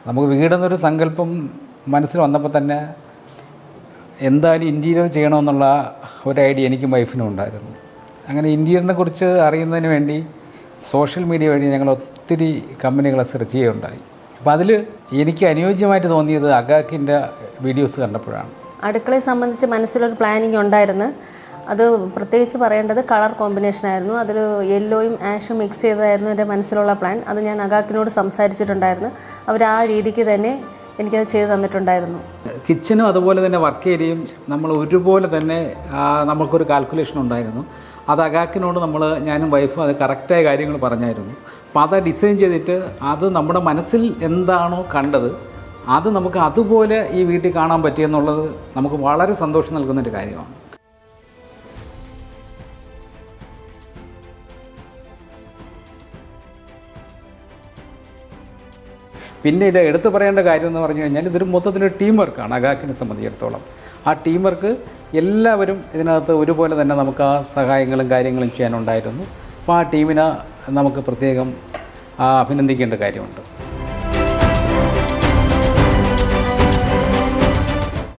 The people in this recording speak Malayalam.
നമുക്ക് വീടെന്നൊരു സങ്കല്പം മനസ്സിൽ വന്നപ്പോൾ തന്നെ എന്തായാലും ഇൻറ്റീരിയർ ചെയ്യണമെന്നുള്ള ഒരു ഐഡിയ എനിക്കും വൈഫിനും ഉണ്ടായിരുന്നു. അങ്ങനെ ഇൻറ്റീരിയറിനെ കുറിച്ച് അറിയുന്നതിന് വേണ്ടി സോഷ്യൽ മീഡിയ വഴി ഞങ്ങൾ ഒത്തിരി കമ്പനികളെ സെർച്ച് ചെയ്യുകയുണ്ടായി. അപ്പോൾ അതിൽ എനിക്ക് അനുയോജ്യമായിട്ട് തോന്നിയത് അഗാക്കിൻ്റെ വീഡിയോസ് കണ്ടപ്പോഴാണ്. അടുക്കളയെ സംബന്ധിച്ച് മനസ്സിലൊരു പ്ലാനിങ് ഉണ്ടായിരുന്നു. അത് പ്രത്യേകിച്ച് പറയേണ്ടത് കളർ കോമ്പിനേഷനായിരുന്നു. അതിൽ യെല്ലോയും ആഷും മിക്സ് ചെയ്തതായിരുന്നു എൻ്റെ മനസ്സിലുള്ള പ്ലാൻ. അത് ഞാൻ അഗാക്കിനോട് സംസാരിച്ചിട്ടുണ്ടായിരുന്നു. അവർ ആ രീതിക്ക് തന്നെ എനിക്കത് ചെയ്തു തന്നിട്ടുണ്ടായിരുന്നു. കിച്ചനും അതുപോലെ തന്നെ വർക്ക് ഏരിയയും നമ്മൾ ഒരുപോലെ തന്നെ നമുക്കൊരു കാൽക്കുലേഷൻ ഉണ്ടായിരുന്നു. അത് അഗാക്കിനോട് ഞാനും വൈഫും അത് കറക്റ്റായ കാര്യങ്ങൾ പറഞ്ഞായിരുന്നു. അപ്പോൾ അത് ഡിസൈൻ ചെയ്തിട്ട് അത് നമ്മുടെ മനസ്സിൽ എന്താണോ കണ്ടത് അത് നമുക്ക് അതുപോലെ ഈ വീട്ടിൽ കാണാൻ പറ്റിയെന്നുള്ളത് നമുക്ക് വളരെ സന്തോഷം നൽകുന്നൊരു കാര്യമാണ്. പിന്നെ ഇത് എടുത്തു പറയേണ്ട കാര്യം എന്ന് പറഞ്ഞു കഴിഞ്ഞാൽ ഇതൊരു മൊത്തത്തിലൊരു ടീം വർക്കാണ് അഗാക്കിനെ സംബന്ധിച്ചിടത്തോളം. ആ ടീം വർക്ക് എല്ലാവരും ഇതിനകത്ത് ഒരുപോലെ തന്നെ നമുക്ക് ആ സഹായങ്ങളും കാര്യങ്ങളും ചെയ്യാനുണ്ടായിരുന്നു. അപ്പോൾ ആ ടീമിനെ നമുക്ക് പ്രത്യേകം അഭിനന്ദിക്കേണ്ട കാര്യമുണ്ട്.